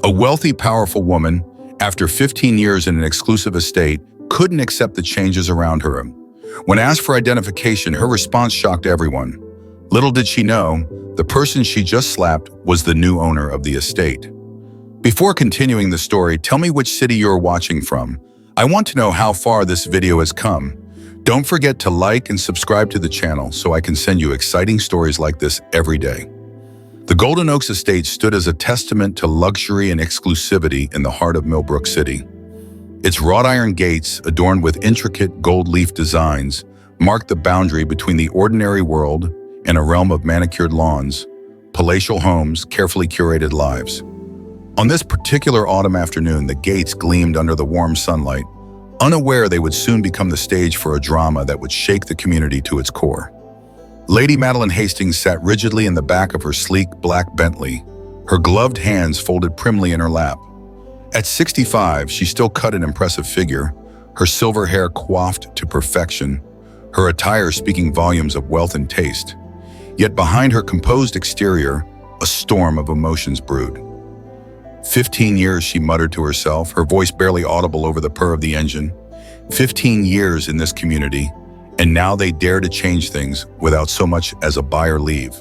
A wealthy, powerful woman, after 15 years in an exclusive estate, couldn't accept the changes around her. When asked for identification, her response shocked everyone. Little did she know, the person she just slapped was the new owner of the estate. Before continuing the story, tell me which city you're watching from. I want to know how far this video has come. Don't forget to like and subscribe to the channel so I can send you exciting stories like this every day. The Golden Oaks estate stood as a testament to luxury and exclusivity in the heart of Millbrook City. Its wrought iron gates, adorned with intricate gold leaf designs, marked the boundary between the ordinary world and a realm of manicured lawns, palatial homes, carefully curated lives. On this particular autumn afternoon, the gates gleamed under the warm sunlight, unaware they would soon become the stage for a drama that would shake the community to its core. Lady Madeline Hastings sat rigidly in the back of her sleek black Bentley, her gloved hands folded primly in her lap. At 65, she still cut an impressive figure, her silver hair coiffed to perfection, her attire speaking volumes of wealth and taste. Yet behind her composed exterior, a storm of emotions brewed. 15 years, she muttered to herself, her voice barely audible over the purr of the engine. 15 years in this community, and now they dare to change things without so much as a buy or leave.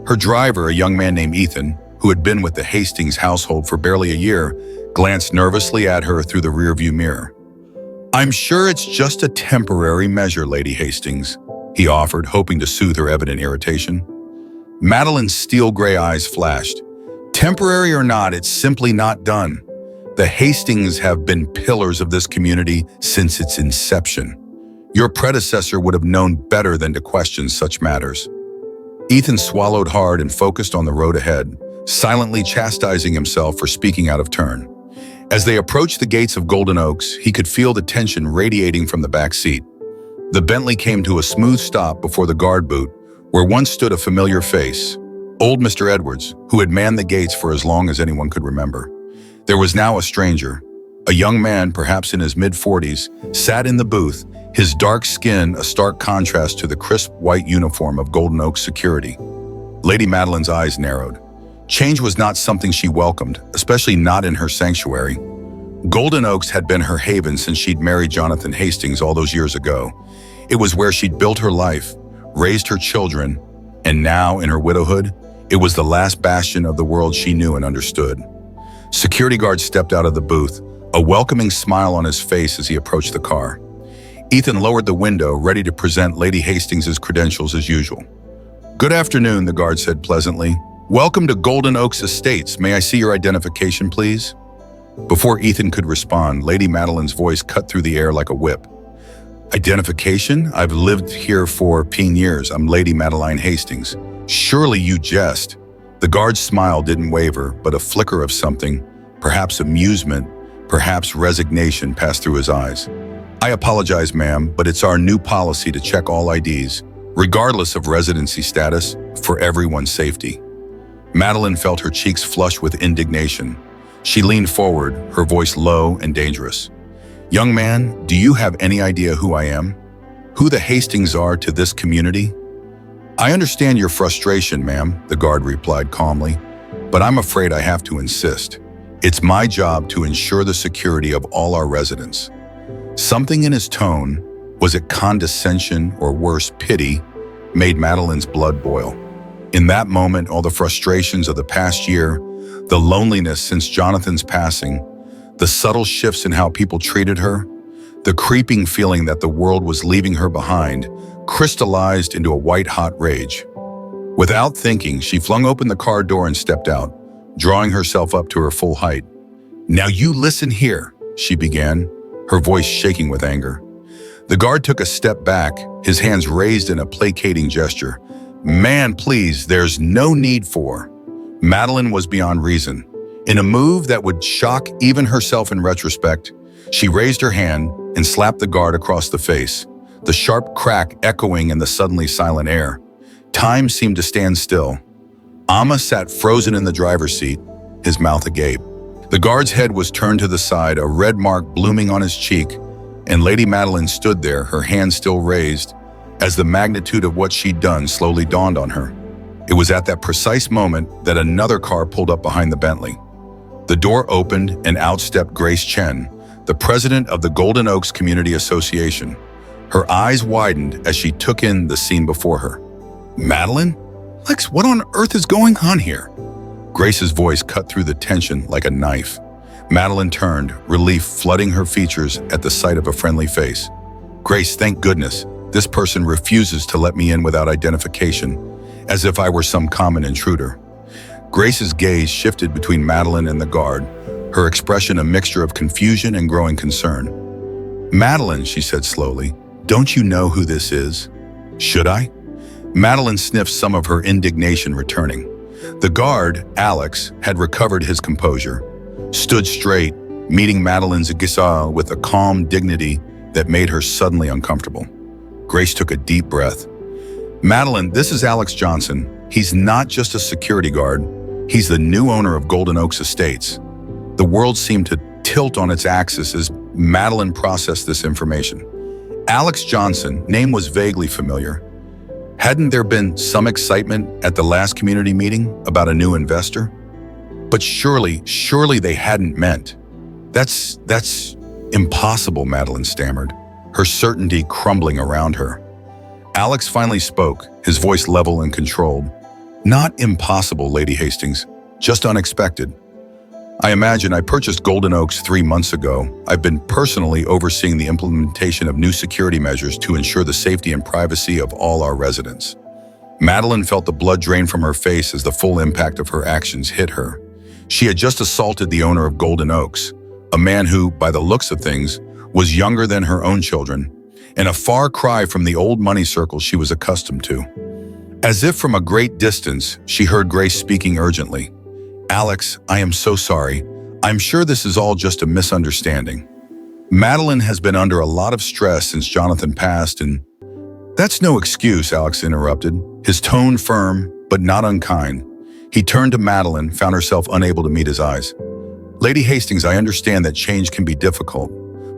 Her driver, a young man named Ethan, who had been with the Hastings household for barely a year, glanced nervously at her through the rearview mirror. "I'm sure it's just a temporary measure, Lady Hastings," he offered, hoping to soothe her evident irritation. Madeline's steel gray eyes flashed. "Temporary or not, it's simply not done. The Hastings have been pillars of this community since its inception. Your predecessor would have known better than to question such matters." Ethan swallowed hard and focused on the road ahead, silently chastising himself for speaking out of turn. As they approached the gates of Golden Oaks, he could feel the tension radiating from the back seat. The Bentley came to a smooth stop before the guard booth, where once stood a familiar face, old Mr. Edwards, who had manned the gates for as long as anyone could remember. There was now a stranger. A young man, perhaps in his mid-40s, sat in the booth, his dark skin a stark contrast to the crisp white uniform of Golden Oaks security. Lady Madeline's eyes narrowed. Change was not something she welcomed, especially not in her sanctuary. Golden Oaks had been her haven since she'd married Jonathan Hastings all those years ago. It was where she'd built her life, raised her children, and now, in her widowhood, it was the last bastion of the world she knew and understood. Security guards stepped out of the booth, a welcoming smile on his face as he approached the car. Ethan lowered the window, ready to present Lady Hastings' credentials as usual. "Good afternoon," the guard said pleasantly. "Welcome to Golden Oaks Estates. May I see your identification, please?" Before Ethan could respond, Lady Madeline's voice cut through the air like a whip. "Identification? I've lived here for 15 years. I'm Lady Madeline Hastings." "Surely you jest." The guard's smile didn't waver, but a flicker of something, perhaps amusement, perhaps resignation, passed through his eyes. "I apologize, ma'am, but it's our new policy to check all IDs, regardless of residency status, for everyone's safety." Madeline felt her cheeks flush with indignation. She leaned forward, her voice low and dangerous. "Young man, do you have any idea who I am? Who the Hastings are to this community?" "I understand your frustration, ma'am," the guard replied calmly, "but I'm afraid I have to insist. It's my job to ensure the security of all our residents." Something in his tone, was it condescension or worse, pity, made Madeline's blood boil. In that moment, all the frustrations of the past year, the loneliness since Jonathan's passing, the subtle shifts in how people treated her, the creeping feeling that the world was leaving her behind, crystallized into a white-hot rage. Without thinking, she flung open the car door and stepped out, drawing herself up to her full height. "Now you listen here," she began, her voice shaking with anger. The guard took a step back, his hands raised in a placating gesture. "Man, please, there's no need for." Madeline was beyond reason. In a move that would shock even herself in retrospect, she raised her hand and slapped the guard across the face, the sharp crack echoing in the suddenly silent air. Time seemed to stand still. Amma sat frozen in the driver's seat, his mouth agape. The guard's head was turned to the side, a red mark blooming on his cheek, and Lady Madeline stood there, her hand still raised, as the magnitude of what she'd done slowly dawned on her. It was at that precise moment that another car pulled up behind the Bentley. The door opened and out stepped Grace Chen, the president of the Golden Oaks Community Association. Her eyes widened as she took in the scene before her. Madeline? Lex, what on earth is going on here? Grace's voice cut through the tension like a knife. Madeline turned, relief flooding her features at the sight of a friendly face. Grace, thank goodness. This person refuses to let me in without identification, as if I were some common intruder. Grace's gaze shifted between Madeline and the guard, her expression a mixture of confusion and growing concern. Madeline, she said slowly, don't you know who this is? Should I? Madeline sniffed some of her indignation returning. The guard, Alex, had recovered his composure, stood straight, meeting Madeline's gaze with a calm dignity that made her suddenly uncomfortable. Grace took a deep breath. Madeline, this is Alex Johnson. He's not just a security guard. He's the new owner of Golden Oaks Estates. The world seemed to tilt on its axis as Madeline processed this information. Alex Johnson, name was vaguely familiar. Hadn't there been some excitement at the last community meeting about a new investor? But surely they hadn't meant. That's impossible, Madeline stammered, her certainty crumbling around her. Alex finally spoke, his voice level and controlled. Not impossible, Lady Hastings, just unexpected. I imagine I purchased Golden Oaks 3 months ago. I've been personally overseeing the implementation of new security measures to ensure the safety and privacy of all our residents. Madeline felt the blood drain from her face as the full impact of her actions hit her. She had just assaulted the owner of Golden Oaks, a man who, by the looks of things, was younger than her own children, and a far cry from the old money circle she was accustomed to. As if from a great distance, she heard Grace speaking urgently. Alex, I am so sorry. I'm sure this is all just a misunderstanding. Madeline has been under a lot of stress since Jonathan passed and... That's no excuse, Alex interrupted, his tone firm, but not unkind. He turned to Madeline, found herself unable to meet his eyes. Lady Hastings, I understand that change can be difficult,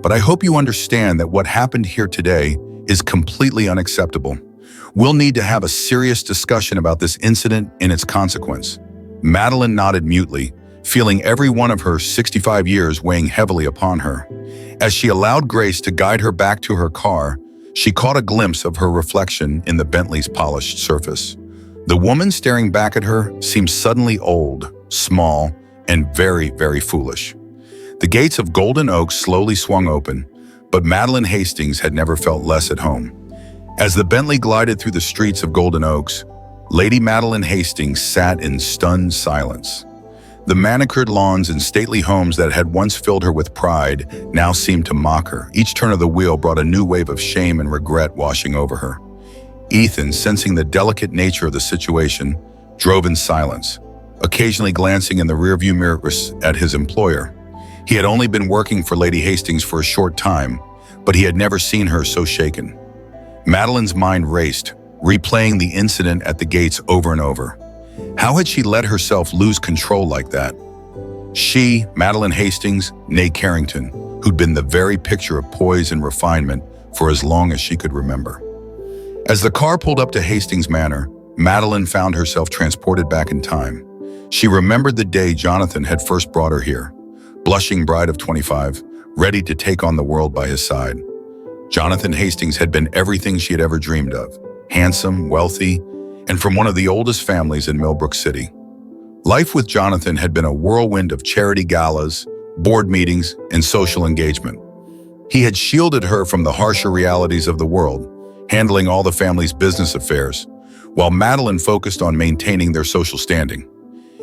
but I hope you understand that what happened here today is completely unacceptable. We'll need to have a serious discussion about this incident and its consequence. Madeline nodded mutely, feeling every one of her 65 years weighing heavily upon her. As she allowed Grace to guide her back to her car, she caught a glimpse of her reflection in the Bentley's polished surface. The woman staring back at her seemed suddenly old, small, and very, very foolish. The gates of Golden Oaks slowly swung open, but Madeline Hastings had never felt less at home. As the Bentley glided through the streets of Golden Oaks, Lady Madeline Hastings sat in stunned silence. The manicured lawns and stately homes that had once filled her with pride now seemed to mock her. Each turn of the wheel brought a new wave of shame and regret washing over her. Ethan, sensing the delicate nature of the situation, drove in silence, occasionally glancing in the rearview mirror at his employer. He had only been working for Lady Hastings for a short time, but he had never seen her so shaken. Madeline's mind raced, replaying the incident at the gates over and over. How had she let herself lose control like that? She, Madeline Hastings, née Carrington, who'd been the very picture of poise and refinement for as long as she could remember. As the car pulled up to Hastings Manor, Madeline found herself transported back in time. She remembered the day Jonathan had first brought her here, blushing bride of 25, ready to take on the world by his side. Jonathan Hastings had been everything she had ever dreamed of. Handsome, wealthy, and from one of the oldest families in Millbrook City. Life with Jonathan had been a whirlwind of charity galas, board meetings, and social engagement. He had shielded her from the harsher realities of the world, handling all the family's business affairs, while Madeline focused on maintaining their social standing.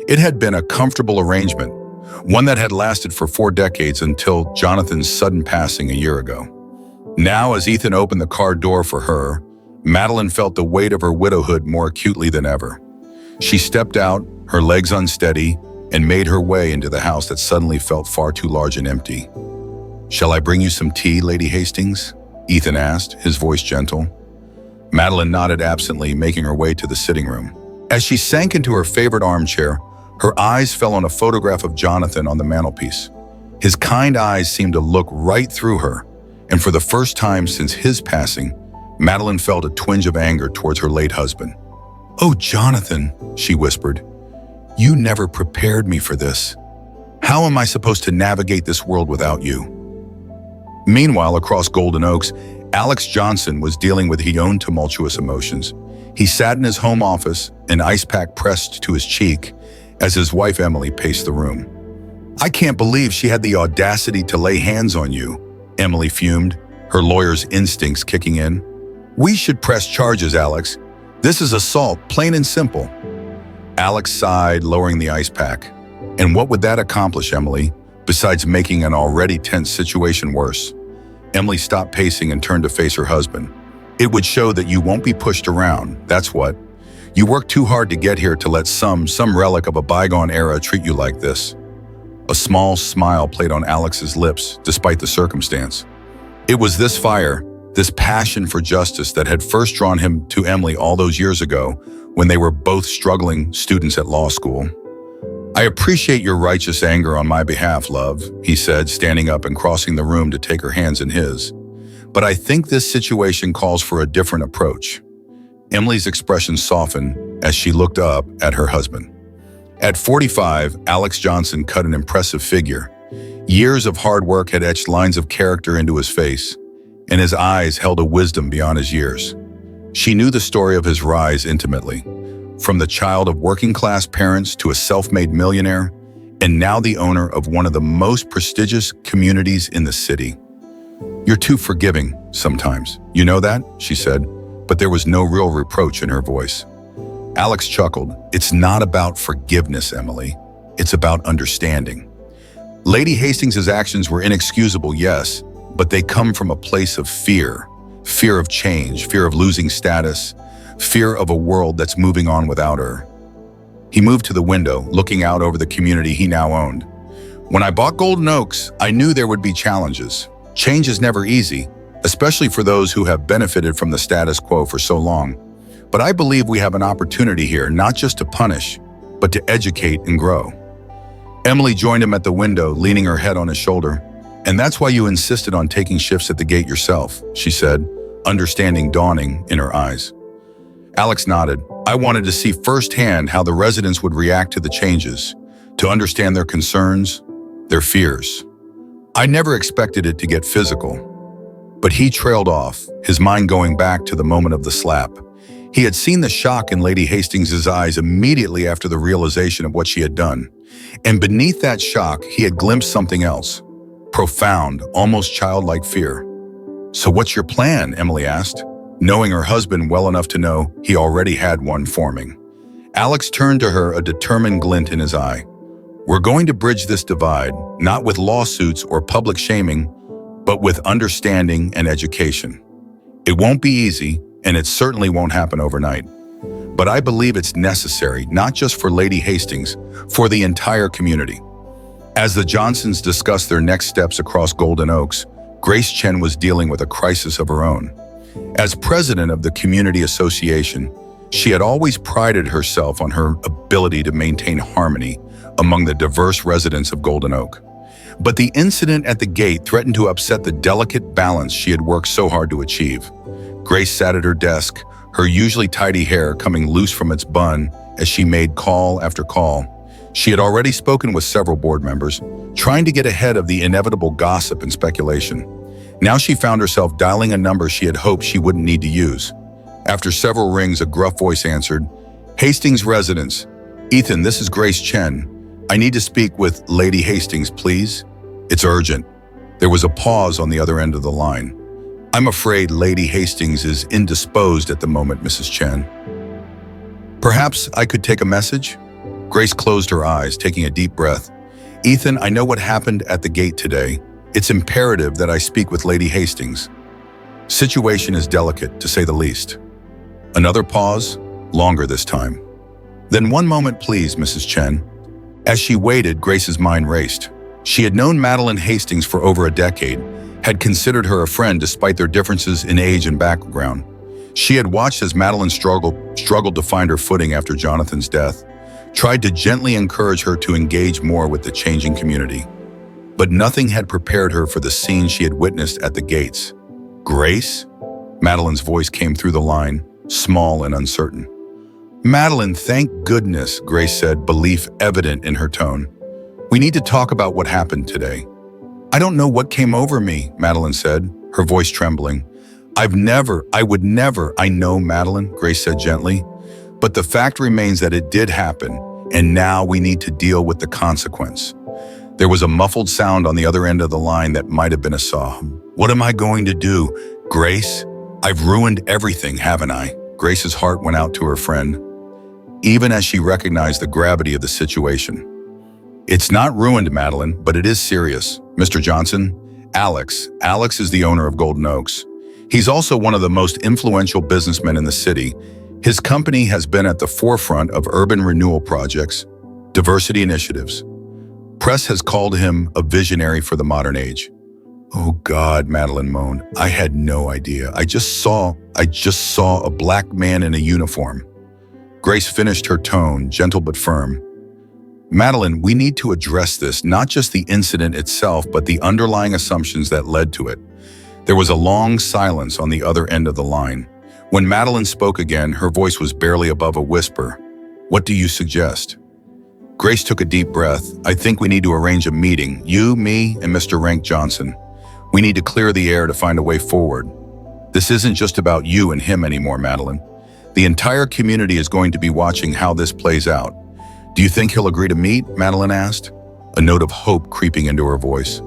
It had been a comfortable arrangement, one that had lasted for 4 decades until Jonathan's sudden passing a year ago. Now, as Ethan opened the car door for her, Madeline felt the weight of her widowhood more acutely than ever. She stepped out, her legs unsteady, and made her way into the house that suddenly felt far too large and empty. "Shall I bring you some tea, Lady Hastings?" Ethan asked, his voice gentle. Madeline nodded absently, making her way to the sitting room. As she sank into her favorite armchair, her eyes fell on a photograph of Jonathan on the mantelpiece. His kind eyes seemed to look right through her, and for the first time since his passing, Madeline felt a twinge of anger towards her late husband. "Oh, Jonathan," she whispered, "you never prepared me for this. How am I supposed to navigate this world without you? Meanwhile, across Golden Oaks, Alex Johnson was dealing with his own tumultuous emotions. He sat in his home office, an ice pack pressed to his cheek, as his wife Emily paced the room. "I can't believe she had the audacity to lay hands on you," Emily fumed, her lawyer's instincts kicking in. "We should press charges, Alex. This is assault, plain and simple." Alex sighed, lowering the ice pack. "And what would that accomplish, Emily, besides making an already tense situation worse?" Emily stopped pacing and turned to face her husband. "It would show that you won't be pushed around, that's what. You worked too hard to get here to let some relic of a bygone era treat you like this." A small smile played on Alex's lips, despite the circumstance. It was this fire, this passion for justice that had first drawn him to Emily all those years ago when they were both struggling students at law school. "I appreciate your righteous anger on my behalf, love," he said, standing up and crossing the room to take her hands in his. "But I think this situation calls for a different approach." Emily's expression softened as she looked up at her husband. At 45, Alex Johnson cut an impressive figure. Years of hard work had etched lines of character into his face, and his eyes held a wisdom beyond his years. She knew the story of his rise intimately, from the child of working-class parents to a self-made millionaire, and now the owner of one of the most prestigious communities in the city. "You're too forgiving sometimes. You know that?" she said, but there was no real reproach in her voice. Alex chuckled. "It's not about forgiveness, Emily. It's about understanding. Lady Hastings' actions were inexcusable, yes, but they come from a place of fear. Fear of change, fear of losing status, fear of a world that's moving on without her." He moved to the window, looking out over the community he now owned. "When I bought Golden Oaks, I knew there would be challenges. Change is never easy, especially for those who have benefited from the status quo for so long. But I believe we have an opportunity here, not just to punish, but to educate and grow." Emily joined him at the window, leaning her head on his shoulder. "And that's why you insisted on taking shifts at the gate yourself," she said, understanding dawning in her eyes. Alex nodded. "I wanted to see firsthand how the residents would react to the changes, to understand their concerns, their fears. I never expected it to get physical." But he trailed off, his mind going back to the moment of the slap. He had seen the shock in Lady Hastings' eyes immediately after the realization of what she had done. And beneath that shock, he had glimpsed something else. Profound, almost childlike fear. "So what's your plan?" Emily asked, knowing her husband well enough to know he already had one forming. Alex turned to her, a determined glint in his eye. "We're going to bridge this divide, not with lawsuits or public shaming, but with understanding and education. It won't be easy, and it certainly won't happen overnight. But I believe it's necessary, not just for Lady Hastings, for the entire community." As the Johnsons discussed their next steps across Golden Oaks, Grace Chen was dealing with a crisis of her own. As president of the Community Association, she had always prided herself on her ability to maintain harmony among the diverse residents of Golden Oak. But the incident at the gate threatened to upset the delicate balance she had worked so hard to achieve. Grace sat at her desk, her usually tidy hair coming loose from its bun as she made call after call. She had already spoken with several board members, trying to get ahead of the inevitable gossip and speculation. Now she found herself dialing a number she had hoped she wouldn't need to use. After several rings, a gruff voice answered, "Hastings residence. Ethan, this is Grace Chen. I need to speak with Lady Hastings, please. It's urgent." There was a pause on the other end of the line. "I'm afraid Lady Hastings is indisposed at the moment, Mrs. Chen." "Perhaps I could take a message?" Grace closed her eyes, taking a deep breath. "Ethan, I know what happened at the gate today. It's imperative that I speak with Lady Hastings. Situation is delicate, to say the least." Another pause, longer this time. "Then one moment, please, Mrs. Chen." As she waited, Grace's mind raced. She had known Madeline Hastings for over a decade, had considered her a friend despite their differences in age and background. She had watched as Madeline struggled to find her footing after Jonathan's death, tried to gently encourage her to engage more with the changing community. But nothing had prepared her for the scene she had witnessed at the gates. "Grace?" Madeline's voice came through the line, small and uncertain. "Madeline, thank goodness," Grace said, belief evident in her tone. We need to talk about what happened today. I don't know what came over me, Madeline said, her voice trembling. I would never, I know, Madeline, Grace said gently. But the fact remains that it did happen, and now we need to deal with the consequence. There was a muffled sound on the other end of the line that might have been a sob. What am I going to do, Grace? I've ruined everything, haven't I? Grace's heart went out to her friend, even as she recognized the gravity of the situation. It's not ruined, Madeline, but it is serious. Mr. Johnson, Alex is the owner of Golden Oaks. He's also one of the most influential businessmen in the city. His company has been at the forefront of urban renewal projects, diversity initiatives. Press has called him a visionary for the modern age. Oh God, Madeline moaned. I had no idea. I just saw a black man in a uniform. Grace finished her tone, gentle but firm. Madeline, we need to address this, not just the incident itself, but the underlying assumptions that led to it. There was a long silence on the other end of the line. When Madeline spoke again, her voice was barely above a whisper. What do you suggest? Grace took a deep breath. I think we need to arrange a meeting, you, me, and Mr. Rank Johnson. We need to clear the air to find a way forward. This isn't just about you and him anymore, Madeline. The entire community is going to be watching how this plays out. Do you think he'll agree to meet? Madeline asked, a note of hope creeping into her voice.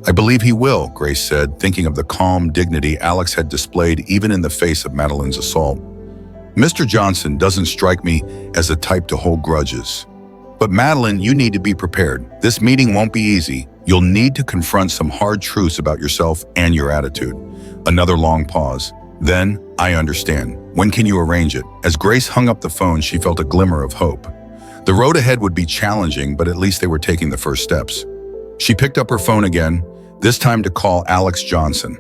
I believe he will, Grace said, thinking of the calm dignity Alex had displayed even in the face of Madeline's assault. Mr. Johnson doesn't strike me as the type to hold grudges. But Madeline, you need to be prepared. This meeting won't be easy. You'll need to confront some hard truths about yourself and your attitude. Another long pause. Then, I understand. When can you arrange it? As Grace hung up the phone, she felt a glimmer of hope. The road ahead would be challenging, but at least they were taking the first steps. She picked up her phone again, this time to call Alex Johnson.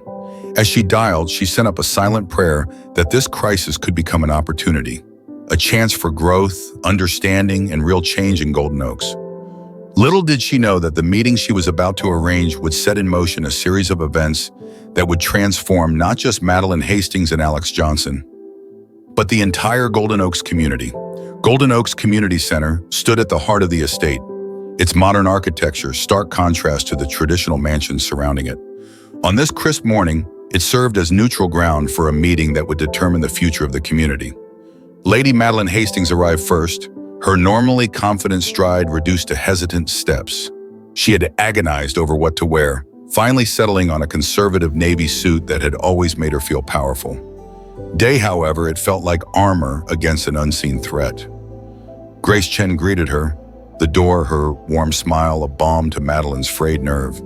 As she dialed, she sent up a silent prayer that this crisis could become an opportunity, a chance for growth, understanding, and real change in Golden Oaks. Little did she know that the meeting she was about to arrange would set in motion a series of events that would transform not just Madeline Hastings and Alex Johnson, but the entire Golden Oaks community. Golden Oaks Community Center stood at the heart of the estate, its modern architecture stark contrast to the traditional mansions surrounding it. On this crisp morning, it served as neutral ground for a meeting that would determine the future of the community. Lady Madeline Hastings arrived first, her normally confident stride reduced to hesitant steps. She had agonized over what to wear, finally settling on a conservative navy suit that had always made her feel powerful. Day, however, it felt like armor against an unseen threat. Grace Chen greeted her, the door, her warm smile a balm to Madeline's frayed nerve.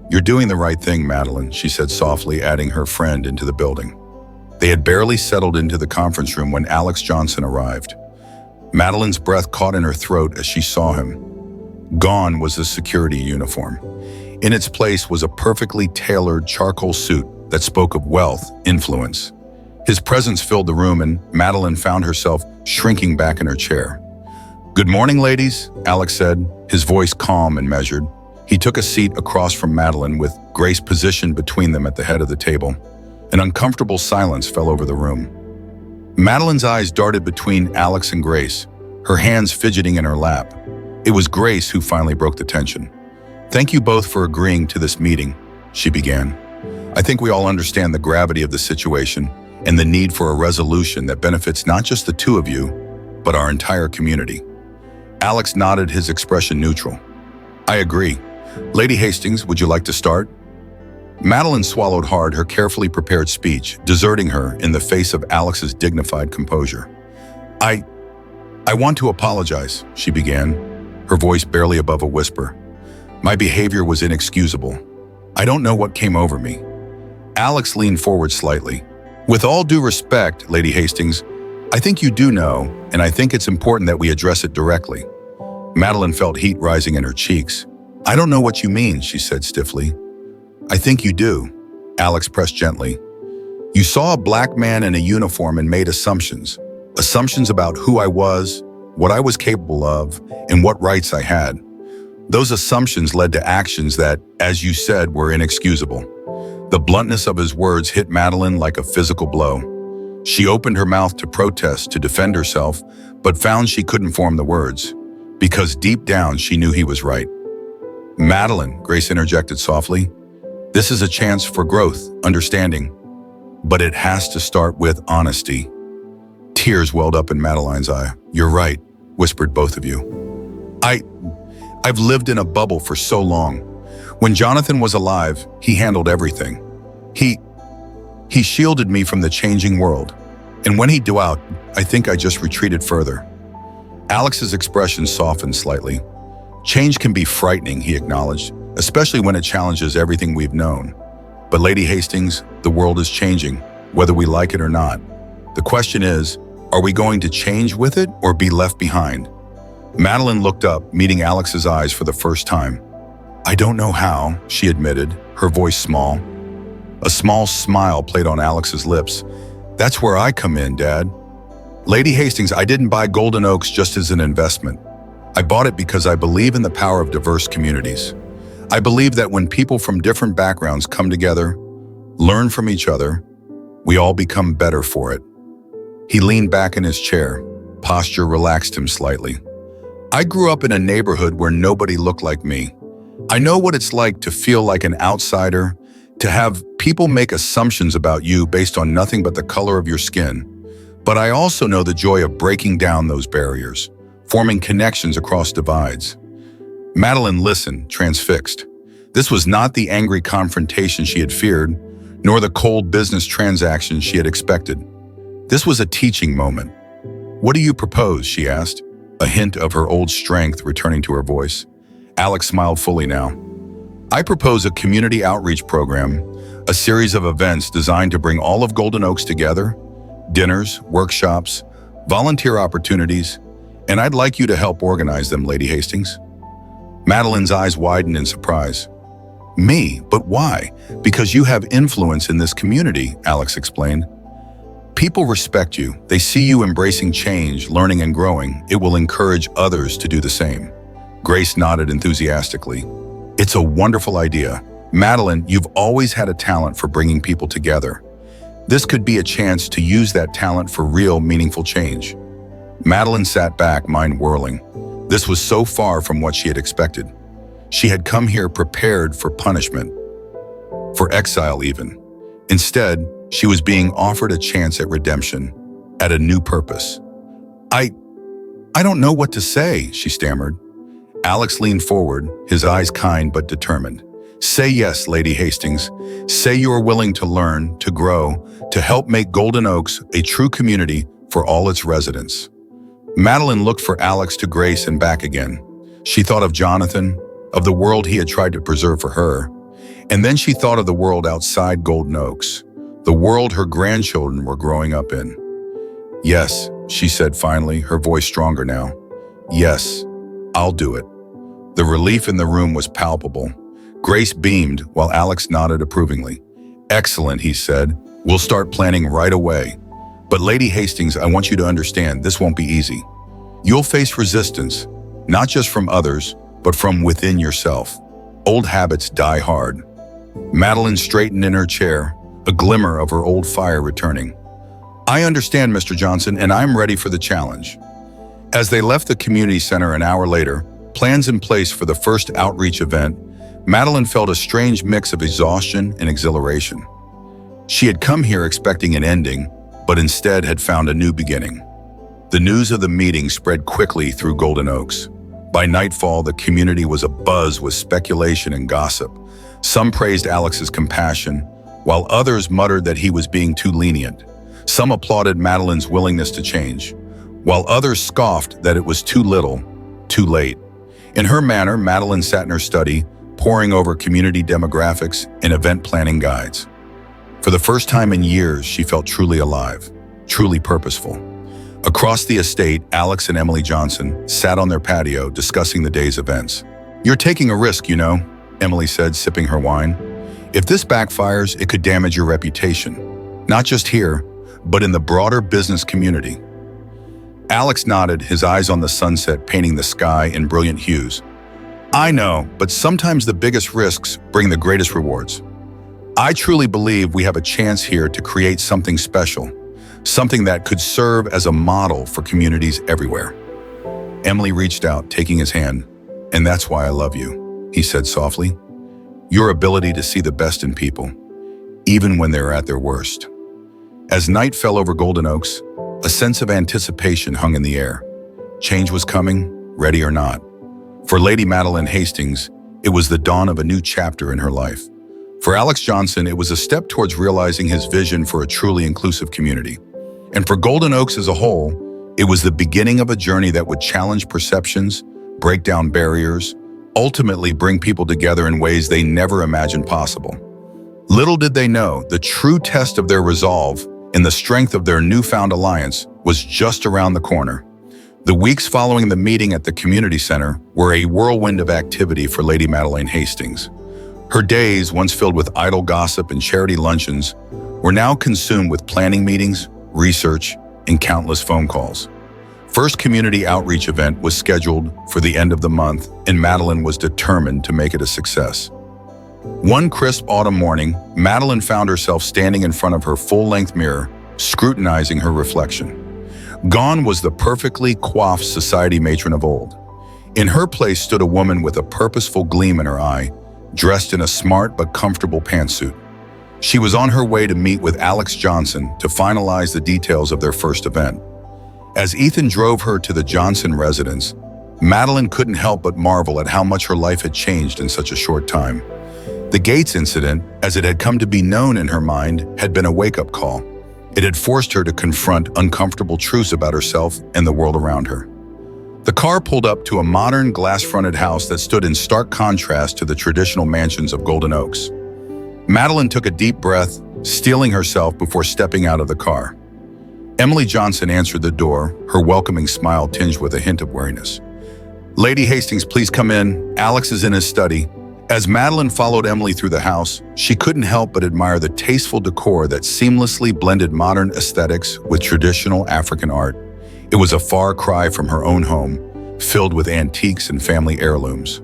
You're doing the right thing, Madeline, she said softly, adding her friend into the building. They had barely settled into the conference room when Alex Johnson arrived. Madeline's breath caught in her throat as she saw him. Gone was the security uniform. In its place was a perfectly tailored charcoal suit that spoke of wealth, influence. His presence filled the room and Madeline found herself shrinking back in her chair. Good morning, ladies, Alex said, his voice calm and measured. He took a seat across from Madeline with Grace positioned between them at the head of the table. An uncomfortable silence fell over the room. Madeline's eyes darted between Alex and Grace, her hands fidgeting in her lap. It was Grace who finally broke the tension. Thank you both for agreeing to this meeting, she began. I think we all understand the gravity of the situation and the need for a resolution that benefits not just the two of you, but our entire community. Alex nodded, his expression neutral. I agree. Lady Hastings, would you like to start? Madeline swallowed hard her carefully prepared speech, deserting her in the face of Alex's dignified composure. I want to apologize, she began, her voice barely above a whisper. My behavior was inexcusable. I don't know what came over me. Alex leaned forward slightly. With all due respect, Lady Hastings, I think you do know, and I think it's important that we address it directly. Madeline felt heat rising in her cheeks. I don't know what you mean, she said stiffly. I think you do, Alex pressed gently. You saw a black man in a uniform and made assumptions. Assumptions about who I was, what I was capable of, and what rights I had. Those assumptions led to actions that, as you said, were inexcusable. The bluntness of his words hit Madeline like a physical blow. She opened her mouth to protest, to defend herself, but found she couldn't form the words, because deep down she knew he was right. Madeline, Grace interjected softly, this is a chance for growth, understanding, but it has to start with honesty. Tears welled up in Madeline's eye. You're right, whispered both of you. I've lived in a bubble for so long. When Jonathan was alive, he handled everything. He shielded me from the changing world. And when he'd do out, I think I just retreated further. Alex's expression softened slightly. Change can be frightening, he acknowledged, especially when it challenges everything we've known. But Lady Hastings, the world is changing, whether we like it or not. The question is, are we going to change with it or be left behind? Madeline looked up, meeting Alex's eyes for the first time. I don't know how, she admitted, her voice small. A small smile played on Alex's lips. That's where I come in, Dad. Lady Hastings, I didn't buy Golden Oaks just as an investment. I bought it because I believe in the power of diverse communities. I believe that when people from different backgrounds come together, learn from each other, we all become better for it. He leaned back in his chair. Posture relaxed him slightly. I grew up in a neighborhood where nobody looked like me. I know what it's like to feel like an outsider, to have people make assumptions about you based on nothing but the color of your skin. But I also know the joy of breaking down those barriers, forming connections across divides. Madeline listened, transfixed. This was not the angry confrontation she had feared, nor the cold business transaction she had expected. This was a teaching moment. What do you propose, she asked, a hint of her old strength returning to her voice. Alex smiled fully now. I propose a community outreach program, a series of events designed to bring all of Golden Oaks together, dinners, workshops, volunteer opportunities, and I'd like you to help organize them, Lady Hastings. Madeline's eyes widened in surprise. Me? But why? Because you have influence in this community, Alex explained. People respect you. They see you embracing change, learning and growing. It will encourage others to do the same. Grace nodded enthusiastically. It's a wonderful idea. Madeline, you've always had a talent for bringing people together. This could be a chance to use that talent for real, meaningful change. Madeline sat back, mind whirling. This was so far from what she had expected. She had come here prepared for punishment, for exile even. Instead, she was being offered a chance at redemption, at a new purpose. I don't know what to say, she stammered. Alex leaned forward, his eyes kind but determined. Say yes, Lady Hastings. Say you are willing to learn, to grow, to help make Golden Oaks a true community for all its residents. Madeline looked for Alex to Grace and back again. She thought of Jonathan, of the world he had tried to preserve for her, and then she thought of the world outside Golden Oaks, the world her grandchildren were growing up in. Yes, she said finally, her voice stronger now. Yes, I'll do it. The relief in the room was palpable. Grace beamed while Alex nodded approvingly. Excellent, he said. We'll start planning right away. But Lady Hastings, I want you to understand, this won't be easy. You'll face resistance, not just from others, but from within yourself. Old habits die hard. Madeline straightened in her chair, a glimmer of her old fire returning. I understand, Mr. Johnson, and I'm ready for the challenge. As they left the community center an hour later, plans in place for the first outreach event, Madeline felt a strange mix of exhaustion and exhilaration. She had come here expecting an ending, but instead had found a new beginning. The news of the meeting spread quickly through Golden Oaks. By nightfall, the community was abuzz with speculation and gossip. Some praised Alex's compassion, while others muttered that he was being too lenient. Some applauded Madeline's willingness to change, while others scoffed that it was too little, too late. In her manner, Madeline sat in her study, poring over community demographics and event planning guides. For the first time in years, she felt truly alive, truly purposeful. Across the estate, Alex and Emily Johnson sat on their patio discussing the day's events. You're taking a risk, you know, Emily said, sipping her wine. If this backfires, it could damage your reputation, not just here, but in the broader business community. Alex nodded, his eyes on the sunset painting the sky in brilliant hues. I know, but sometimes the biggest risks bring the greatest rewards. I truly believe we have a chance here to create something special, something that could serve as a model for communities everywhere. Emily reached out, taking his hand. And that's why I love you, he said softly. Your ability to see the best in people, even when they're at their worst. As night fell over Golden Oaks, a sense of anticipation hung in the air. Change was coming, ready or not. For Lady Madeline Hastings, it was the dawn of a new chapter in her life. For Alex Johnson, it was a step towards realizing his vision for a truly inclusive community. And for Golden Oaks as a whole, it was the beginning of a journey that would challenge perceptions, break down barriers, ultimately bring people together in ways they never imagined possible. Little did they know, the true test of their resolve and the strength of their newfound alliance was just around the corner. The weeks following the meeting at the community center were a whirlwind of activity for Lady Madeline Hastings. Her days, once filled with idle gossip and charity luncheons, were now consumed with planning meetings, research, and countless phone calls. First community outreach event was scheduled for the end of the month, and Madeline was determined to make it a success. One crisp autumn morning, Madeline found herself standing in front of her full-length mirror, scrutinizing her reflection. Gone was the perfectly coiffed society matron of old. In her place stood a woman with a purposeful gleam in her eye, dressed in a smart but comfortable pantsuit. She was on her way to meet with Alex Johnson to finalize the details of their first event. As Ethan drove her to the Johnson residence, Madeline couldn't help but marvel at how much her life had changed in such a short time. The Gates incident, as it had come to be known in her mind, had been a wake-up call. It had forced her to confront uncomfortable truths about herself and the world around her. The car pulled up to a modern glass-fronted house that stood in stark contrast to the traditional mansions of Golden Oaks. Madeline took a deep breath, steeling herself before stepping out of the car. Emily Johnson answered the door, her welcoming smile tinged with a hint of wariness. Lady Hastings, please come in. Alex is in his study. As Madeline followed Emily through the house, she couldn't help but admire the tasteful decor that seamlessly blended modern aesthetics with traditional African art. It was a far cry from her own home, filled with antiques and family heirlooms.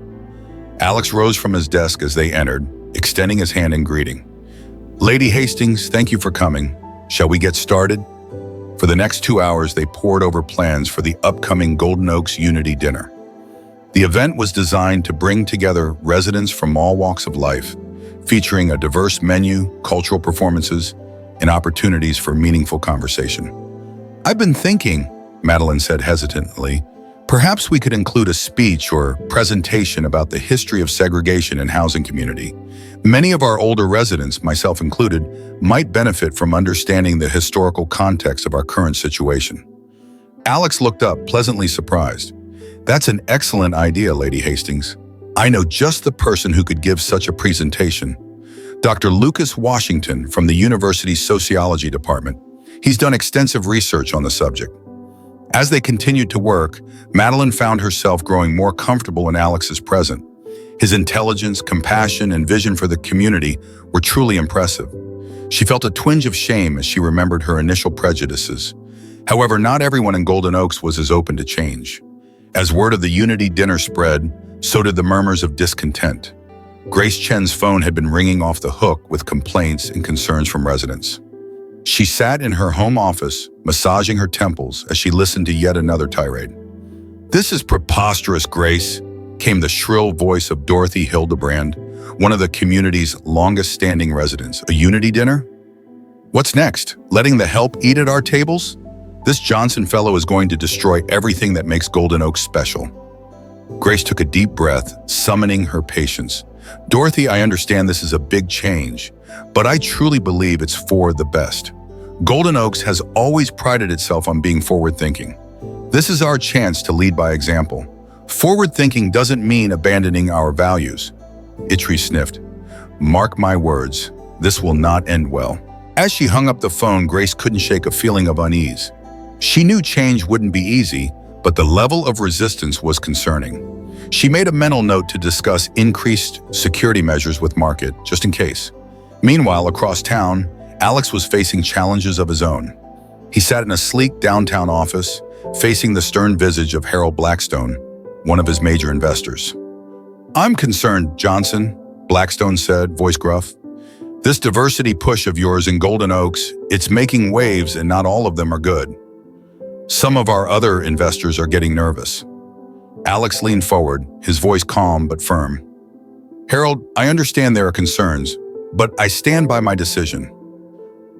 Alex rose from his desk as they entered, extending his hand in greeting. Lady Hastings, thank you for coming. Shall we get started? For the next 2 hours, they pored over plans for the upcoming Golden Oaks Unity Dinner. The event was designed to bring together residents from all walks of life, featuring a diverse menu, cultural performances, and opportunities for meaningful conversation. I've been thinking, Madeline said hesitantly, perhaps we could include a speech or presentation about the history of segregation in housing community. Many of our older residents, myself included, might benefit from understanding the historical context of our current situation. Alex looked up, pleasantly surprised. That's an excellent idea, Lady Hastings. I know just the person who could give such a presentation. Dr. Lucas Washington from the university's sociology department. He's done extensive research on the subject. As they continued to work, Madeline found herself growing more comfortable in Alex's presence. His intelligence, compassion, and vision for the community were truly impressive. She felt a twinge of shame as she remembered her initial prejudices. However, not everyone in Golden Oaks was as open to change. As word of the Unity Dinner spread, so did the murmurs of discontent. Grace Chen's phone had been ringing off the hook with complaints and concerns from residents. She sat in her home office, massaging her temples as she listened to yet another tirade. "This is preposterous, Grace," came the shrill voice of Dorothy Hildebrand, one of the community's longest-standing residents. "A Unity Dinner? What's next? Letting the help eat at our tables? This Johnson fellow is going to destroy everything that makes Golden Oaks special." Grace took a deep breath, summoning her patience. "Dorothy, I understand this is a big change, but I truly believe it's for the best. Golden Oaks has always prided itself on being forward-thinking. This is our chance to lead by example. Forward-thinking doesn't mean abandoning our values." Itri sniffed. "Mark my words, this will not end well." As she hung up the phone, Grace couldn't shake a feeling of unease. She knew change wouldn't be easy, but the level of resistance was concerning. She made a mental note to discuss increased security measures with Market, just in case. Meanwhile, across town, Alex was facing challenges of his own. He sat in a sleek downtown office, facing the stern visage of Harold Blackstone, one of his major investors. "I'm concerned, Johnson," Blackstone said, voice gruff. "This diversity push of yours in Golden Oaks, it's making waves and not all of them are good. Some of our other investors are getting nervous." Alex leaned forward, his voice calm but firm. Harold, I understand there are concerns, but I stand by my decision.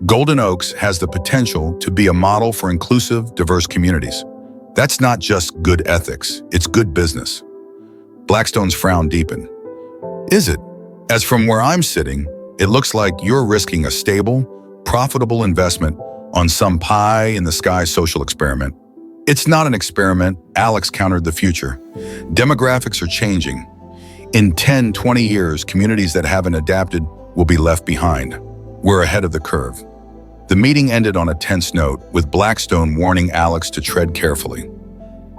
Golden Oaks has the potential to be a model for inclusive, diverse communities. That's not just good ethics, it's good business. Blackstone's frown deepened. Is it? As from where I'm sitting, it looks like you're risking a stable, profitable investment on some pie-in-the-sky social experiment. It's not an experiment, Alex countered the future. Demographics are changing. In 10, 20 years, communities that haven't adapted will be left behind. We're ahead of the curve. The meeting ended on a tense note, with Blackstone warning Alex to tread carefully.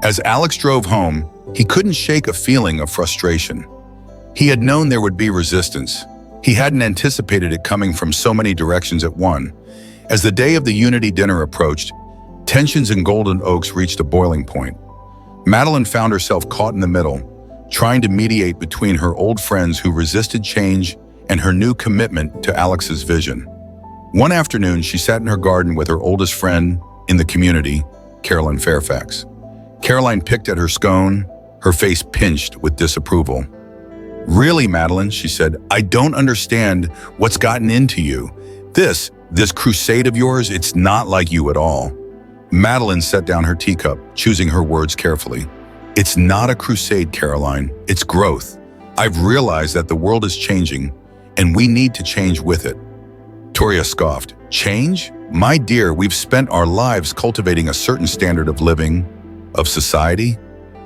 As Alex drove home, he couldn't shake a feeling of frustration. He had known there would be resistance. He hadn't anticipated it coming from so many directions at once. As the day of the Unity dinner approached, tensions in Golden Oaks reached a boiling point. Madeline found herself caught in the middle, trying to mediate between her old friends who resisted change and her new commitment to Alex's vision. One afternoon, she sat in her garden with her oldest friend in the community, Caroline Fairfax. Caroline picked at her scone, her face pinched with disapproval. "Really, Madeline," she said, "I don't understand what's gotten into you. This crusade of yours, it's not like you at all." Madeline set down her teacup, choosing her words carefully. "It's not a crusade, Caroline. It's growth. I've realized that the world is changing, and we need to change with it." Toria scoffed. "Change? My dear, we've spent our lives cultivating a certain standard of living, of society,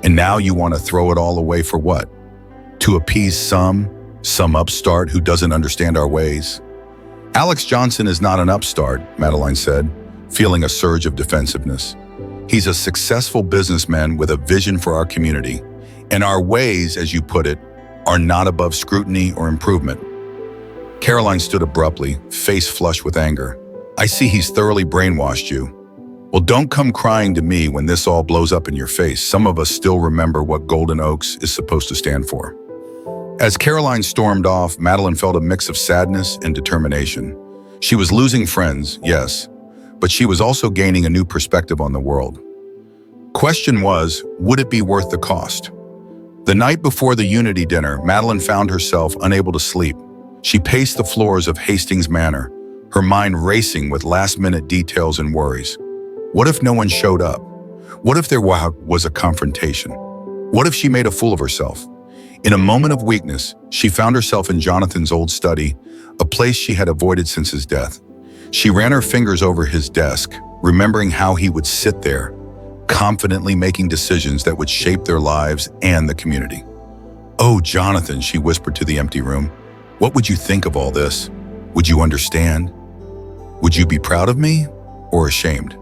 and now you want to throw it all away for what? To appease some upstart who doesn't understand our ways?" "Alex Johnson is not an upstart," Madeline said, feeling a surge of defensiveness. "He's a successful businessman with a vision for our community, and our ways, as you put it, are not above scrutiny or improvement." Caroline stood abruptly, face flushed with anger. "I see he's thoroughly brainwashed you." "Well, don't come crying to me when this all blows up in your face. Some of us still remember what Golden Oaks is supposed to stand for." As Caroline stormed off, Madeline felt a mix of sadness and determination. She was losing friends, yes, but she was also gaining a new perspective on the world. Question was, would it be worth the cost? The night before the Unity dinner, Madeline found herself unable to sleep. She paced the floors of Hastings Manor, her mind racing with last-minute details and worries. What if no one showed up? What if there was a confrontation? What if she made a fool of herself? In a moment of weakness, she found herself in Jonathan's old study, a place she had avoided since his death. She ran her fingers over his desk, remembering how he would sit there, confidently making decisions that would shape their lives and the community. "Oh, Jonathan," she whispered to the empty room, "what would you think of all this? Would you understand? Would you be proud of me or ashamed?"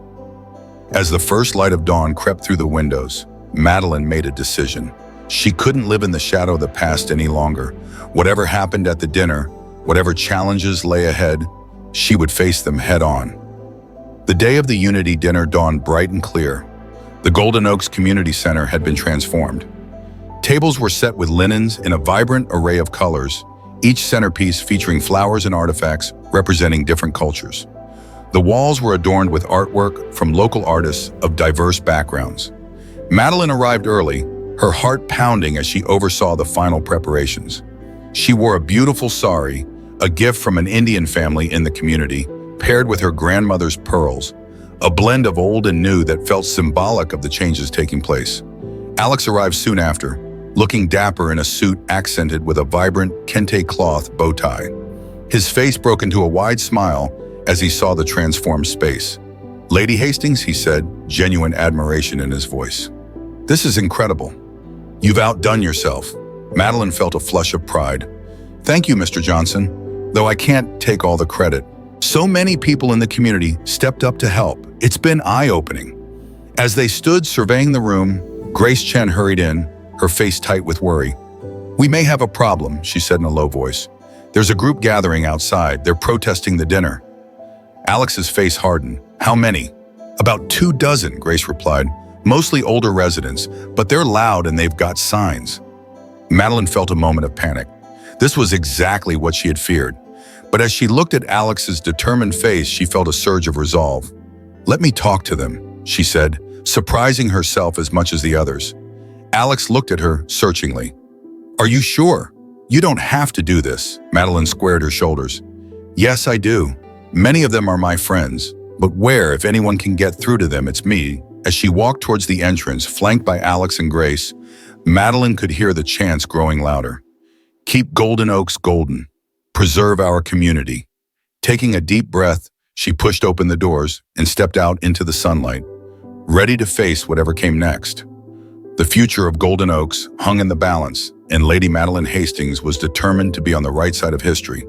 As the first light of dawn crept through the windows, Madeline made a decision. She couldn't live in the shadow of the past any longer. Whatever happened at the dinner, whatever challenges lay ahead, she would face them head on. The day of the Unity dinner dawned bright and clear. The Golden Oaks Community Center had been transformed. Tables were set with linens in a vibrant array of colors, each centerpiece featuring flowers and artifacts representing different cultures. The walls were adorned with artwork from local artists of diverse backgrounds. Madeline arrived early, her heart pounding as she oversaw the final preparations. She wore a beautiful sari, a gift from an Indian family in the community, paired with her grandmother's pearls, a blend of old and new that felt symbolic of the changes taking place. Alex arrived soon after, looking dapper in a suit accented with a vibrant kente cloth bow tie. His face broke into a wide smile as he saw the transformed space. "Lady Hastings," he said, genuine admiration in his voice. "This is incredible. You've outdone yourself." Madeline felt a flush of pride. "Thank you, Mr. Johnson, though I can't take all the credit. So many people in the community stepped up to help. It's been eye-opening." As they stood surveying the room, Grace Chen hurried in, her face tight with worry. "We may have a problem," she said in a low voice. "There's a group gathering outside. They're protesting the dinner." Alex's face hardened. "How many?" "About 24, Grace replied. "Mostly older residents, but they're loud and they've got signs." Madeline felt a moment of panic. This was exactly what she had feared. But as she looked at Alex's determined face, she felt a surge of resolve. "Let me talk to them," she said, surprising herself as much as the others. Alex looked at her searchingly. "Are you sure?" You don't have to do this, Madeline squared her shoulders. Yes, I do. Many of them are my friends, but where, if anyone can get through to them, it's me. As she walked towards the entrance, flanked by Alex and Grace, Madeline could hear the chants growing louder. Keep Golden Oaks golden. Preserve our community. Taking a deep breath, she pushed open the doors and stepped out into the sunlight, ready to face whatever came next. The future of Golden Oaks hung in the balance, and Lady Madeline Hastings was determined to be on the right side of history.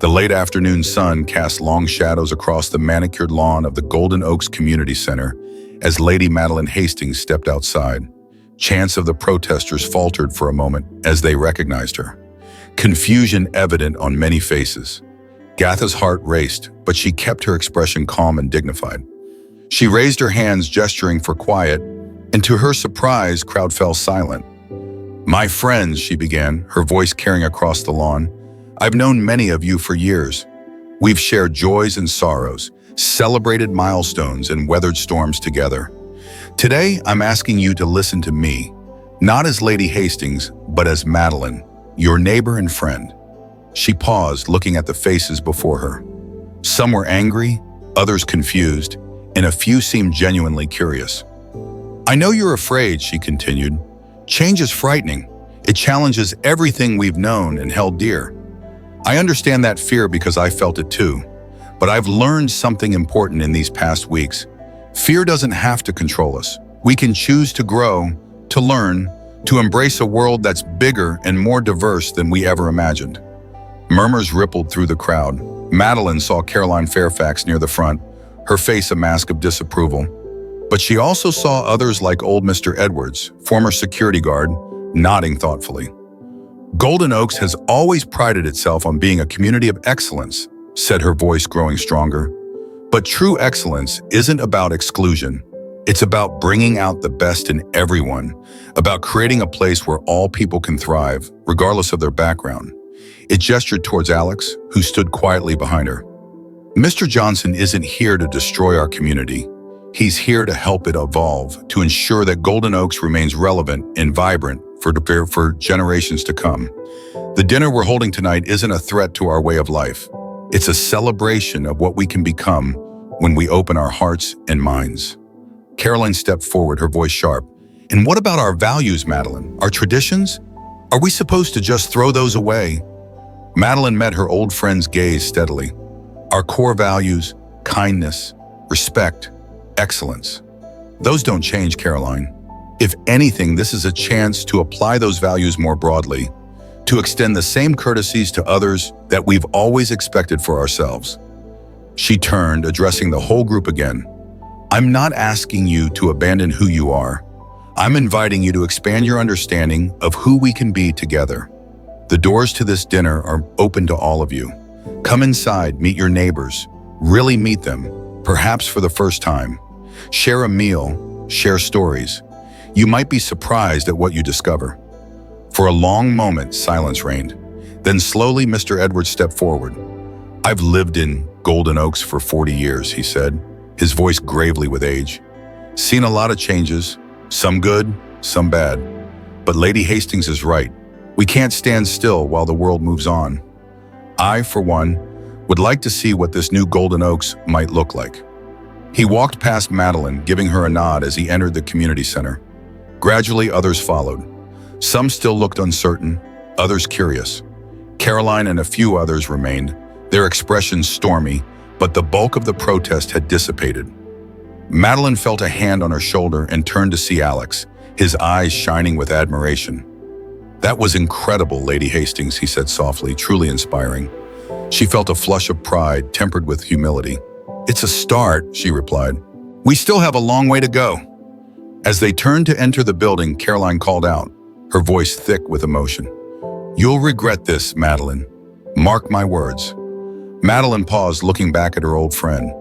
The late afternoon sun cast long shadows across the manicured lawn of the Golden Oaks Community Center as Lady Madeline Hastings stepped outside. Chants of the protesters faltered for a moment as they recognized her. Confusion evident on many faces. Gatha's heart raced, but she kept her expression calm and dignified. She raised her hands, gesturing for quiet, and to her surprise, crowd fell silent. My friends, she began, her voice carrying across the lawn, I've known many of you for years. We've shared joys and sorrows, celebrated milestones and weathered storms together. Today, I'm asking you to listen to me, not as Lady Hastings, but as Madeline, your neighbor and friend. She paused, looking at the faces before her. Some were angry, others confused, and a few seemed genuinely curious. I know you're afraid, she continued. Change is frightening. It challenges everything we've known and held dear. I understand that fear because I felt it too, but I've learned something important in these past weeks. Fear doesn't have to control us. We can choose to grow, to learn, to embrace a world that's bigger and more diverse than we ever imagined. Murmurs rippled through the crowd. Madeline saw Caroline Fairfax near the front, her face a mask of disapproval. But she also saw others like old Mr. Edwards, former security guard, nodding thoughtfully. Golden Oaks has always prided itself on being a community of excellence, said her voice growing stronger. But true excellence isn't about exclusion. It's about bringing out the best in everyone, about creating a place where all people can thrive, regardless of their background. It gestured towards Alex, who stood quietly behind her. Mr. Johnson isn't here to destroy our community. He's here to help it evolve, to ensure that Golden Oaks remains relevant and vibrant for generations to come. The dinner we're holding tonight isn't a threat to our way of life. It's a celebration of what we can become when we open our hearts and minds. Caroline stepped forward, her voice sharp. And what about our values, Madeline? Our traditions? Are we supposed to just throw those away? Madeline met her old friend's gaze steadily. Our core values, kindness, respect, excellence. Those don't change, Caroline. If anything, this is a chance to apply those values more broadly, to extend the same courtesies to others that we've always expected for ourselves. She turned, addressing the whole group again. I'm not asking you to abandon who you are. I'm inviting you to expand your understanding of who we can be together. The doors to this dinner are open to all of you. Come inside, meet your neighbors, really meet them, perhaps for the first time. Share a meal, share stories. You might be surprised at what you discover. For a long moment, silence reigned. Then slowly, Mr. Edwards stepped forward. I've lived in Golden Oaks for 40 years, he said, his voice gravely with age. Seen a lot of changes, some good, some bad. But Lady Hastings is right. We can't stand still while the world moves on. I, for one, would like to see what this new Golden Oaks might look like. He walked past Madeline, giving her a nod as he entered the community center. Gradually, others followed. Some still looked uncertain, others curious. Caroline and a few others remained, their expressions stormy, but the bulk of the protest had dissipated. Madeline felt a hand on her shoulder and turned to see Alex, his eyes shining with admiration. That was incredible, Lady Hastings, he said softly, truly inspiring. She felt a flush of pride tempered with humility. It's a start, she replied. We still have a long way to go. As they turned to enter the building, Caroline called out, her voice thick with emotion. You'll regret this, Madeline. Mark my words. Madeline paused, looking back at her old friend.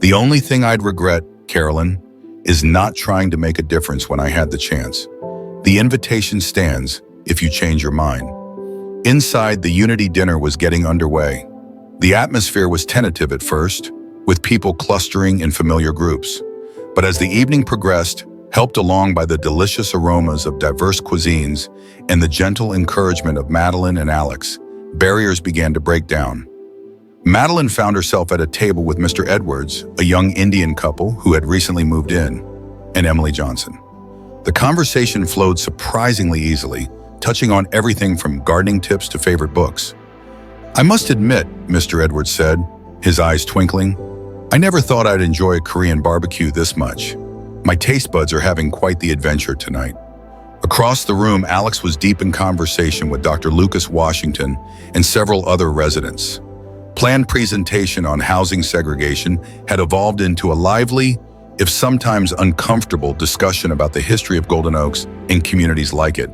The only thing I'd regret, Caroline, is not trying to make a difference when I had the chance. The invitation stands if you change your mind. Inside, the Unity dinner was getting underway. The atmosphere was tentative at first, with people clustering in familiar groups. But as the evening progressed, helped along by the delicious aromas of diverse cuisines and the gentle encouragement of Madeline and Alex. Barriers began to break down. Madeline found herself at a table with Mr. Edwards, a young Indian couple who had recently moved in, and Emily Johnson. The conversation flowed surprisingly easily, touching on everything from gardening tips to favorite books. "I must admit," Mr. Edwards said, his eyes twinkling, "I never thought I'd enjoy a Korean barbecue this much. My taste buds are having quite the adventure tonight." Across the room, Alex was deep in conversation with Dr. Lucas Washington and several other residents. Planned presentation on housing segregation had evolved into a lively, if sometimes uncomfortable, discussion about the history of Golden Oaks and communities like it.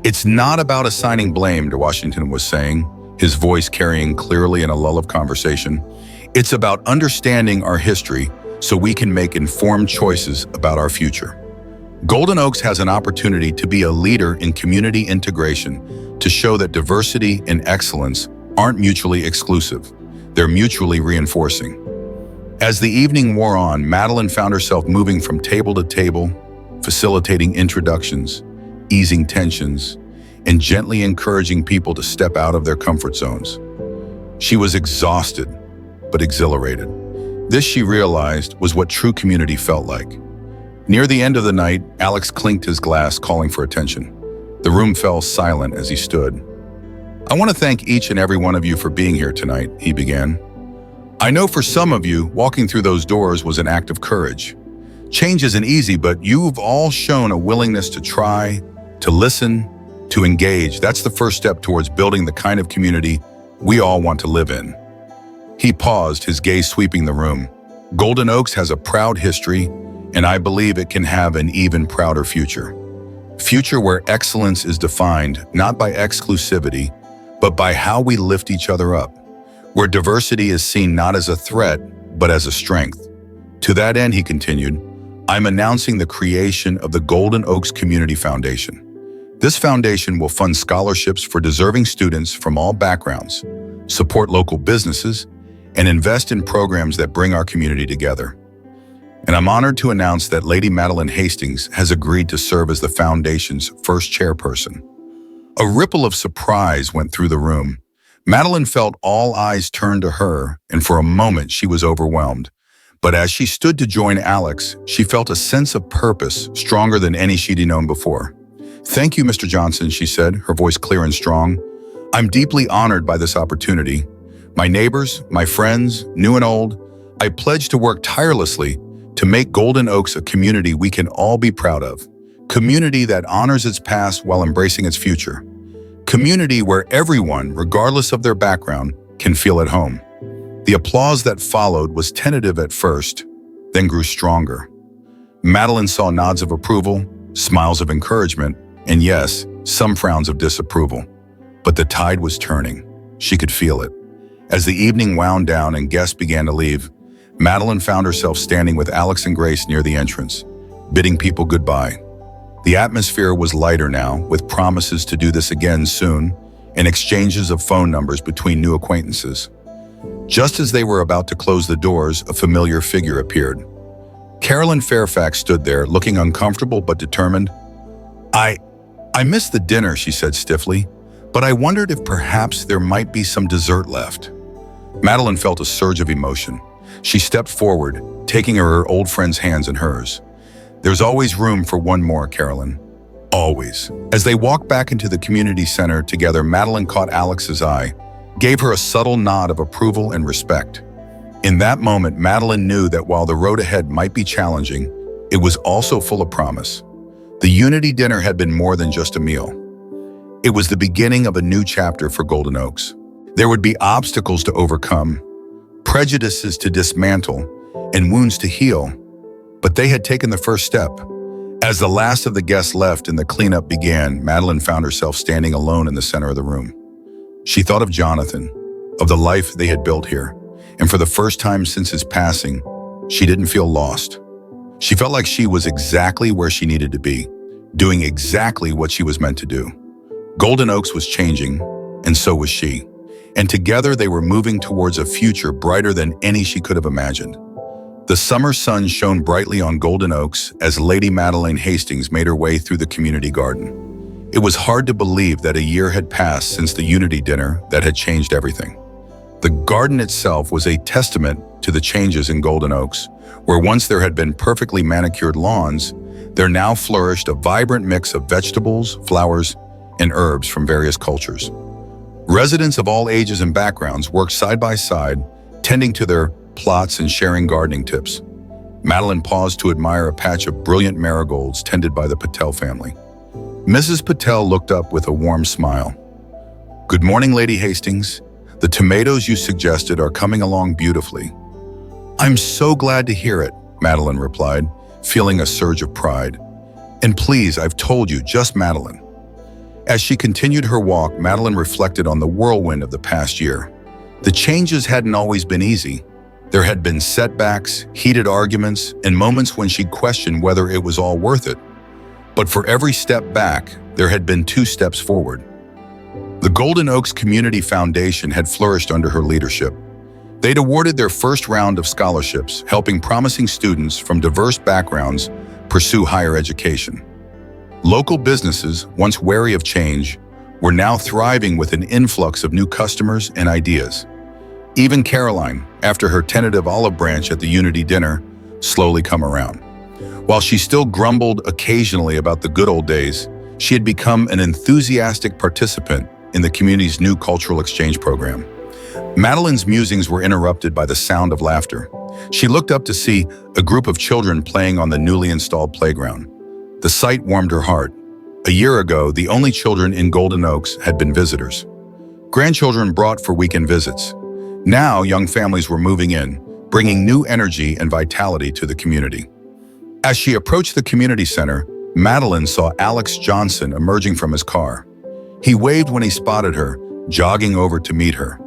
"It's not about assigning blame," Washington was saying, his voice carrying clearly in a lull of conversation. "It's about understanding our history so we can make informed choices about our future. Golden Oaks has an opportunity to be a leader in community integration, to show that diversity and excellence aren't mutually exclusive. They're mutually reinforcing." As the evening wore on, Madeline found herself moving from table to table, facilitating introductions, easing tensions, and gently encouraging people to step out of their comfort zones. She was exhausted, but exhilarated. This, she realized, was what true community felt like. Near the end of the night, Alex clinked his glass, calling for attention. The room fell silent as he stood. "I want to thank each and every one of you for being here tonight," he began. "I know for some of you, walking through those doors was an act of courage. Change isn't easy, but you've all shown a willingness to try, to listen, to engage. That's the first step towards building the kind of community we all want to live in." He paused, his gaze sweeping the room. "Golden Oaks has a proud history, and I believe it can have an even prouder future. Future where excellence is defined not by exclusivity, but by how we lift each other up. Where diversity is seen not as a threat, but as a strength. To that end," he continued, "I'm announcing the creation of the Golden Oaks Community Foundation. This foundation will fund scholarships for deserving students from all backgrounds, support local businesses, and invest in programs that bring our community together. And I'm honored to announce that Lady Madeline Hastings has agreed to serve as the foundation's first chairperson." A ripple of surprise went through the room. Madeline felt all eyes turned to her, and for a moment she was overwhelmed. But as she stood to join Alex, she felt a sense of purpose stronger than any she'd known before. "Thank you, Mr. Johnson," she said, her voice clear and strong. "I'm deeply honored by this opportunity. My neighbors, my friends, new and old, I pledge to work tirelessly to make Golden Oaks a community we can all be proud of. Community that honors its past while embracing its future. Community where everyone, regardless of their background, can feel at home." The applause that followed was tentative at first, then grew stronger. Madeline saw nods of approval, smiles of encouragement, and yes, some frowns of disapproval. But the tide was turning. She could feel it. As the evening wound down and guests began to leave, Madeline found herself standing with Alex and Grace near the entrance, bidding people goodbye. The atmosphere was lighter now, with promises to do this again soon, and exchanges of phone numbers between new acquaintances. Just as they were about to close the doors, a familiar figure appeared. Carolyn Fairfax stood there, looking uncomfortable but determined. I missed the dinner," she said stiffly, "but I wondered if perhaps there might be some dessert left." Madeline felt a surge of emotion. She stepped forward, taking her old friend's hands in hers. "There's always room for one more, Carolyn. Always." As they walked back into the community center together, Madeline caught Alex's eye, gave her a subtle nod of approval and respect. In that moment, Madeline knew that while the road ahead might be challenging, it was also full of promise. The Unity Dinner had been more than just a meal. It was the beginning of a new chapter for Golden Oaks. There would be obstacles to overcome, prejudices to dismantle, and wounds to heal. But they had taken the first step. As the last of the guests left and the cleanup began, Madeline found herself standing alone in the center of the room. She thought of Jonathan, of the life they had built here, and for the first time since his passing, she didn't feel lost. She felt like she was exactly where she needed to be, doing exactly what she was meant to do. Golden Oaks was changing, and so was she. And together they were moving towards a future brighter than any she could have imagined. The summer sun shone brightly on Golden Oaks as Lady Madeline Hastings made her way through the community garden. It was hard to believe that a year had passed since the Unity dinner that had changed everything. The garden itself was a testament to the changes in Golden Oaks, where once there had been perfectly manicured lawns, there now flourished a vibrant mix of vegetables, flowers, and herbs from various cultures. Residents of all ages and backgrounds worked side by side, tending to their plots and sharing gardening tips. Madeline paused to admire a patch of brilliant marigolds tended by the Patel family. Mrs. Patel looked up with a warm smile. "Good morning, Lady Hastings. The tomatoes you suggested are coming along beautifully." "I'm so glad to hear it," Madeline replied, feeling a surge of pride. "And please, I've told you, just Madeline." As she continued her walk, Madeline reflected on the whirlwind of the past year. The changes hadn't always been easy. There had been setbacks, heated arguments, and moments when she'd questioned whether it was all worth it. But for every step back, there had been 2 steps forward. The Golden Oaks Community Foundation had flourished under her leadership. They'd awarded their first round of scholarships, helping promising students from diverse backgrounds pursue higher education. Local businesses, once wary of change, were now thriving with an influx of new customers and ideas. Even Caroline, after her tentative olive branch at the Unity dinner, slowly come around. While she still grumbled occasionally about the good old days, she had become an enthusiastic participant in the community's new cultural exchange program. Madeline's musings were interrupted by the sound of laughter. She looked up to see a group of children playing on the newly installed playground. The sight warmed her heart. A year ago, the only children in Golden Oaks had been visitors. Grandchildren brought for weekend visits. Now, young families were moving in, bringing new energy and vitality to the community. As she approached the community center, Madeline saw Alex Johnson emerging from his car. He waved when he spotted her, jogging over to meet her.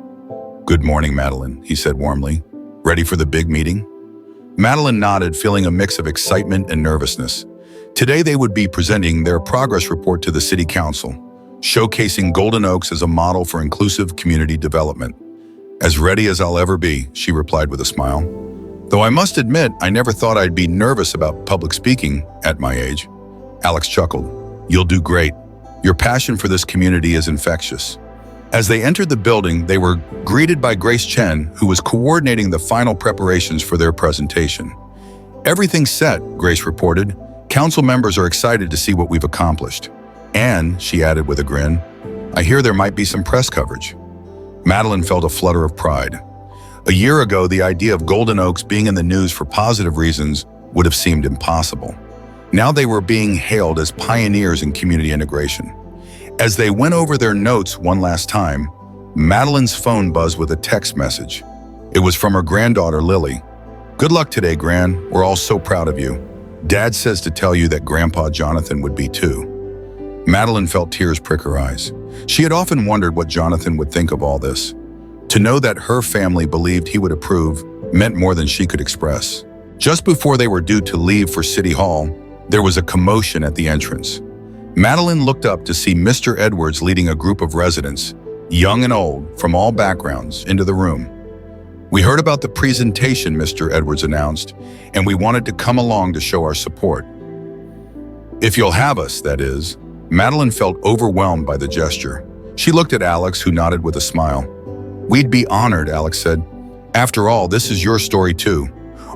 "Good morning, Madeline," he said warmly. "Ready for the big meeting?" Madeline nodded, feeling a mix of excitement and nervousness. Today they would be presenting their progress report to the City Council, showcasing Golden Oaks as a model for inclusive community development. "As ready as I'll ever be," she replied with a smile. "Though I must admit, I never thought I'd be nervous about public speaking at my age." Alex chuckled. "You'll do great. Your passion for this community is infectious." As they entered the building, they were greeted by Grace Chen, who was coordinating the final preparations for their presentation. "Everything's set," Grace reported. "Council members are excited to see what we've accomplished." "And," she added with a grin, "I hear there might be some press coverage." Madeline felt a flutter of pride. A year ago, the idea of Golden Oaks being in the news for positive reasons would have seemed impossible. Now they were being hailed as pioneers in community integration. As they went over their notes one last time, Madeline's phone buzzed with a text message. It was from her granddaughter, Lily. "Good luck today, Gran. We're all so proud of you. Dad says to tell you that Grandpa Jonathan would be too." Madeline felt tears prick her eyes. She had often wondered what Jonathan would think of all this. To know that her family believed he would approve meant more than she could express. Just before they were due to leave for City Hall, there was a commotion at the entrance. Madeline looked up to see Mr. Edwards leading a group of residents, young and old, from all backgrounds, into the room. "We heard about the presentation," Mr. Edwards announced, "and we wanted to come along to show our support." "If you'll have us, that is." Madeline felt overwhelmed by the gesture. She looked at Alex, who nodded with a smile. "We'd be honored," Alex said. "After all, this is your story too.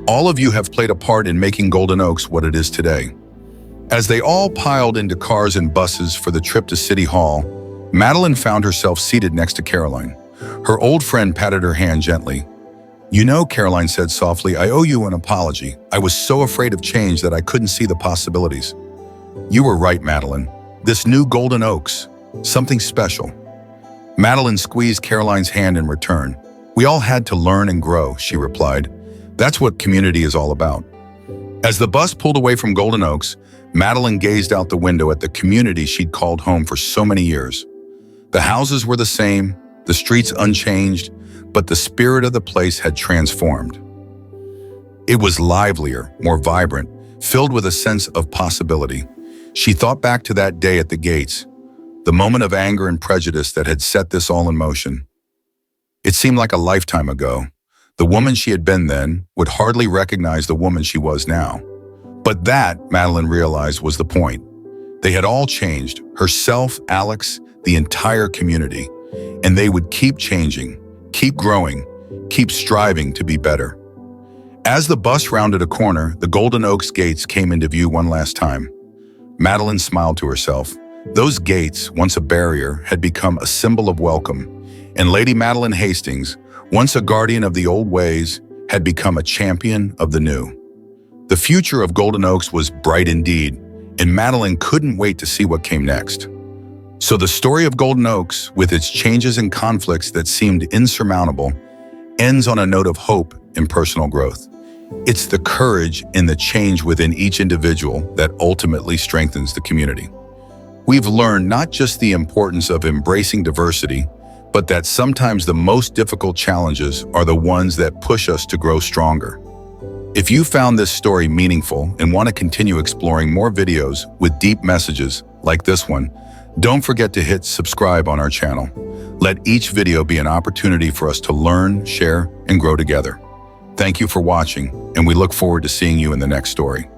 All of you have played a part in making Golden Oaks what it is today." As they all piled into cars and buses for the trip to City Hall, Madeline found herself seated next to Caroline. Her old friend patted her hand gently. "You know," Caroline said softly, "I owe you an apology. I was so afraid of change that I couldn't see the possibilities." "You were right, Madeline. This new Golden Oaks, something special." Madeline squeezed Caroline's hand in return. "We all had to learn and grow," she replied. "That's what community is all about." As the bus pulled away from Golden Oaks, Madeline gazed out the window at the community she'd called home for so many years. The houses were the same, the streets unchanged, but the spirit of the place had transformed. It was livelier, more vibrant, filled with a sense of possibility. She thought back to that day at the gates, the moment of anger and prejudice that had set this all in motion. It seemed like a lifetime ago. The woman she had been then would hardly recognize the woman she was now. But that, Madeline realized, was the point. They had all changed, herself, Alex, the entire community, and they would keep changing, keep growing, keep striving to be better. As the bus rounded a corner, the Golden Oaks gates came into view one last time. Madeline smiled to herself. Those gates, once a barrier, had become a symbol of welcome, and Lady Madeline Hastings, once a guardian of the old ways, had become a champion of the new. The future of Golden Oaks was bright indeed, and Madeline couldn't wait to see what came next. So the story of Golden Oaks, with its changes and conflicts that seemed insurmountable, ends on a note of hope and personal growth. It's the courage and the change within each individual that ultimately strengthens the community. We've learned not just the importance of embracing diversity, but that sometimes the most difficult challenges are the ones that push us to grow stronger. If you found this story meaningful and want to continue exploring more videos with deep messages like this one, don't forget to hit subscribe on our channel. Let each video be an opportunity for us to learn, share, and grow together. Thank you for watching, and we look forward to seeing you in the next story.